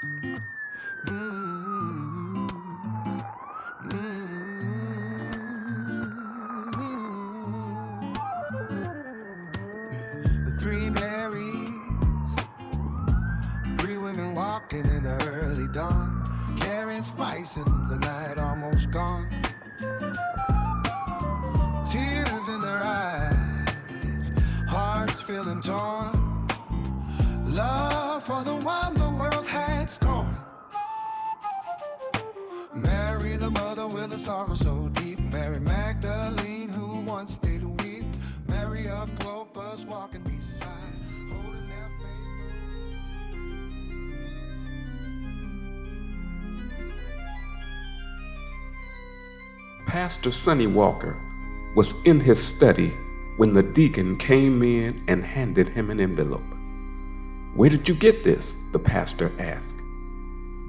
Mm, The three Marys, three women walking in the early dawn, carrying spices, the night almost gone. Tears in their eyes, hearts feeling torn. Love for the one the world had scorned. Mary, the mother with a sorrow so deep. Mary Magdalene, who once stayed to weep. Mary of Clopas walking beside, holding their faith. Pastor Sonny Walker was in his study when the deacon came in and handed him an envelope. "Where did you get this?" the pastor asked.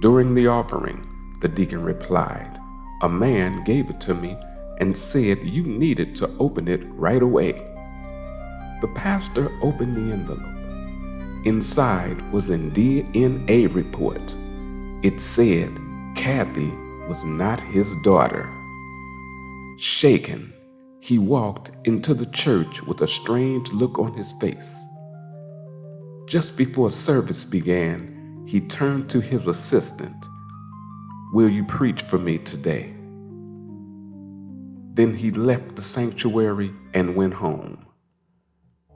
"During the offering," the deacon replied. "A man gave it to me and said you needed to open it right away." The pastor opened the envelope. Inside was a DNA report. It said Kathy was not his daughter. Shaken, he walked into the church with a strange look on his face. Just before service began, he turned to his assistant. "Will you preach for me today?" Then he left the sanctuary and went home.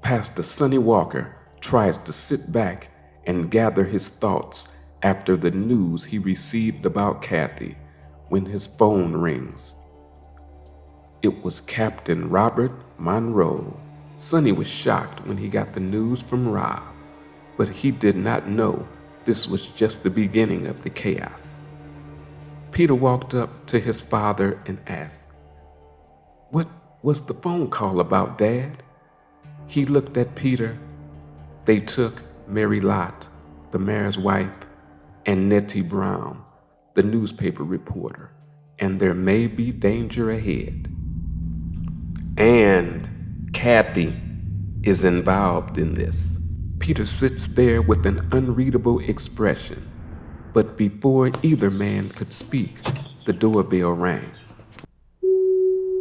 Pastor Sonny Walker tries to sit back and gather his thoughts after the news he received about Kathy when his phone rings. It was Captain Robert Monroe. Sonny was shocked when he got the news from Rob, but he did not know this was just the beginning of the chaos. Peter walked up to his father and asked, "What was the phone call about, Dad?" He looked at Peter. They took Mary Lott, the mayor's wife, and Nettie Brown, the newspaper reporter, and there may be danger ahead. And Kathy is involved in this. Peter sits there with an unreadable expression, but before either man could speak, the doorbell rang.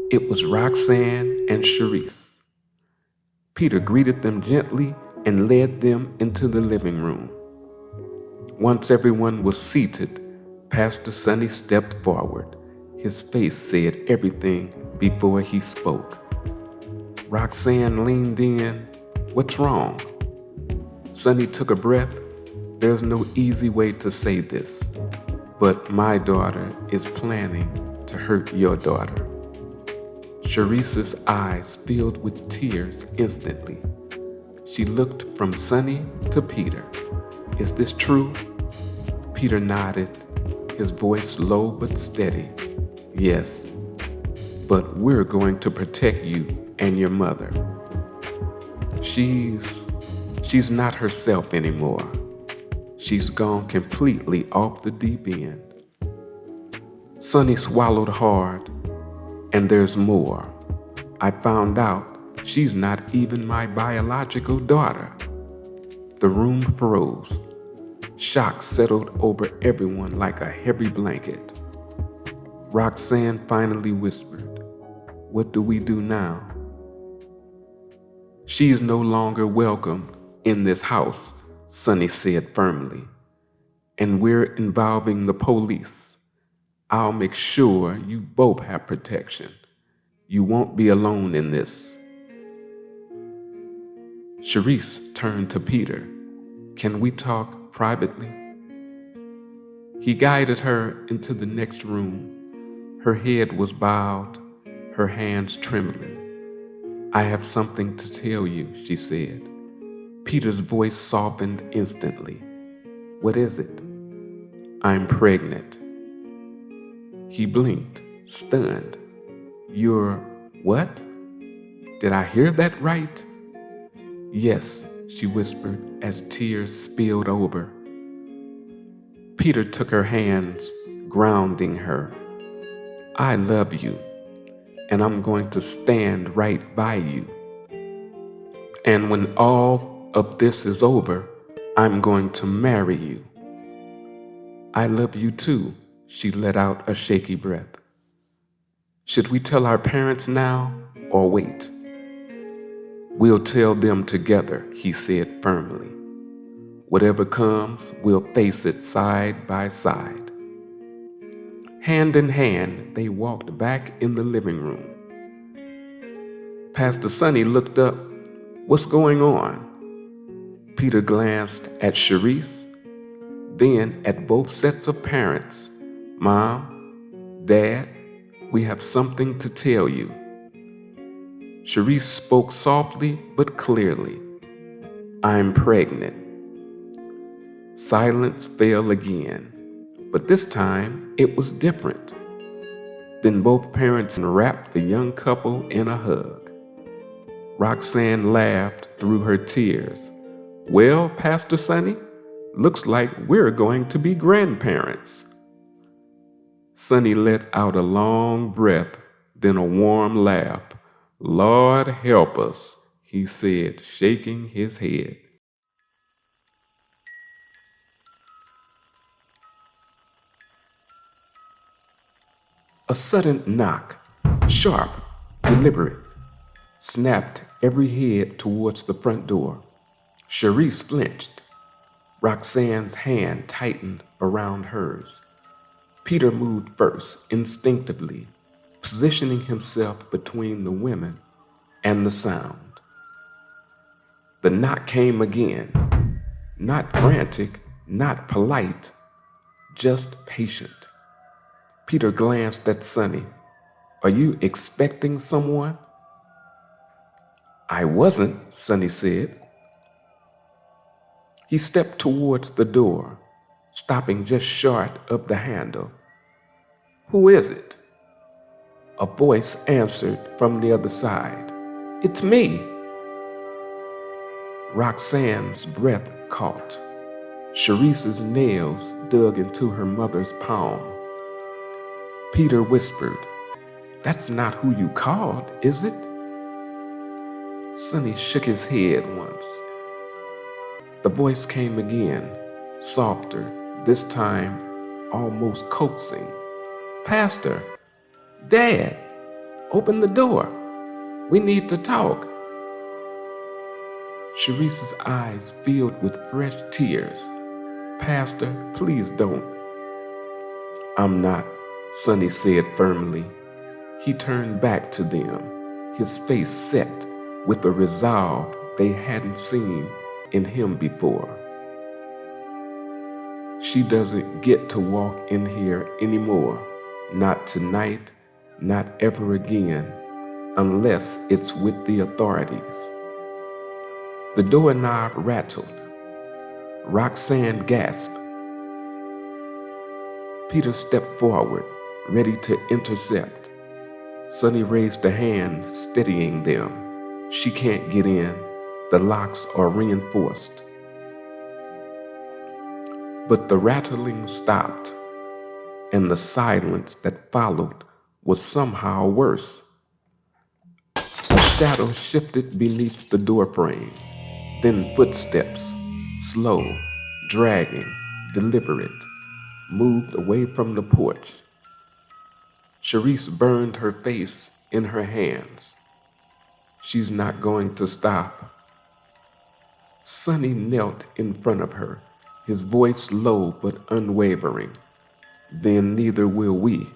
It was Roxanne and Sharice. Peter greeted them gently and led them into the living room. Once everyone was seated, Pastor Sonny stepped forward. His face said everything before he spoke. Roxanne leaned in. "What's wrong?" Sonny took a breath. "There's no easy way to say this, but my daughter is planning to hurt your daughter." Sharice's eyes filled with tears instantly. She looked from Sonny to Peter. "Is this true?" Peter nodded, his voice low but steady. "Yes, but we're going to protect you and your mother. She's not herself anymore. She's gone completely off the deep end." Sonny swallowed hard. "And there's more. I found out she's not even my biological daughter." The room froze. Shock settled over everyone like a heavy blanket. Roxanne finally whispered, "What do we do now?" "She's no longer welcome in this house," Sonny said firmly. "And we're involving the police. I'll make sure you both have protection. You won't be alone in this." Sharice turned to Peter. "Can we talk privately?" He guided her into the next room. Her head was bowed, her hands trembling. "I have something to tell you," she said. Peter's voice softened instantly. "What is it?" "I'm pregnant." He blinked, stunned. "You're what? Did I hear that right?" "Yes," she whispered as tears spilled over. Peter took her hands, grounding her. "I love you, and I'm going to stand right by you. And when all of this is over, I'm going to marry you." I love you too, she let out a shaky breath. Should we tell our parents now or wait? We'll tell them together, he said firmly. Whatever comes, we'll face it side by side. Hand in hand, they walked back in the living room. Pastor Sonny looked up. What's going on? Peter glanced at Sharice, then at both sets of parents. Mom, Dad, we have something to tell you. Sharice spoke softly but clearly. I'm pregnant. Silence fell again, but this time it was different. Then both parents wrapped the young couple in a hug. Roxanne laughed through her tears. Well, Pastor Sonny, looks like we're going to be grandparents. Sonny let out a long breath, then a warm laugh. Lord help us, he said, shaking his head. A sudden knock, sharp, deliberate, snapped every head towards the front door. Sharice flinched. Roxanne's hand tightened around hers. Peter moved first, instinctively, positioning himself between the women and the sound. The knock came again, not frantic, not polite, just patient. Peter glanced at Sonny. Are you expecting someone? I wasn't, Sonny said. He stepped towards the door, stopping just short of the handle. Who is it? A voice answered from the other side. It's me. Roxanne's breath caught. Sharice's nails dug into her mother's palm. Peter whispered, That's not who you called, is it? Sonny shook his head once. The voice came again, softer, this time almost coaxing. Pastor, Dad, open the door. We need to talk. Sharice's eyes filled with fresh tears. Pastor, please don't. I'm not, Sonny said firmly. He turned back to them, his face set with a resolve they hadn't seen in him before. She doesn't get to walk in here anymore, not tonight, not ever again, unless it's with the authorities. The doorknob rattled. Roxanne gasped. Peter stepped forward, ready to intercept. Sonny raised a hand, steadying them. She can't get in. The locks are reinforced. But the rattling stopped, and the silence that followed was somehow worse. A shadow shifted beneath the doorframe, then footsteps, slow, dragging, deliberate, moved away from the porch. Sharice burned her face in her hands. She's not going to stop. Sonny knelt in front of her, his voice low but unwavering. Then neither will we.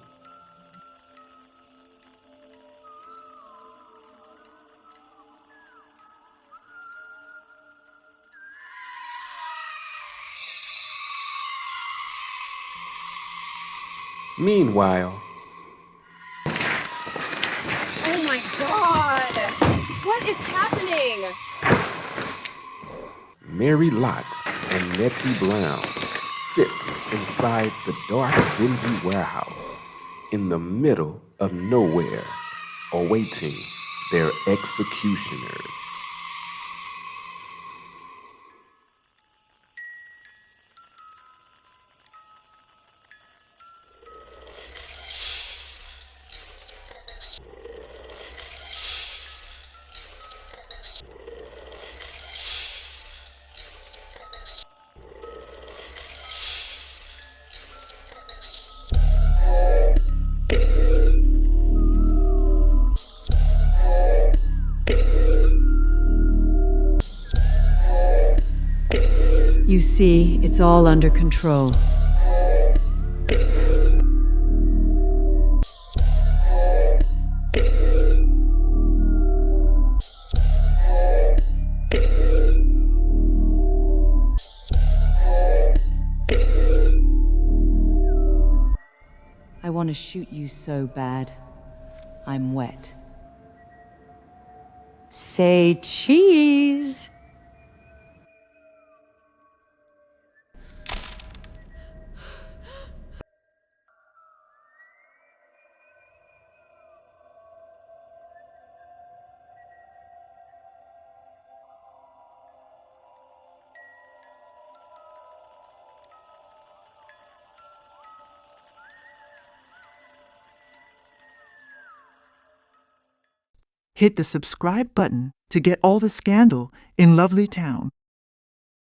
Meanwhile, Oh my God! What is happening? Mary Lott and Nettie Brown sit inside the dark, dingy warehouse in the middle of nowhere, awaiting their executioners. You see, it's all under control. I want to shoot you so bad. I'm wet. Say cheese. Hit the subscribe button to get all the scandal in Lovely Town.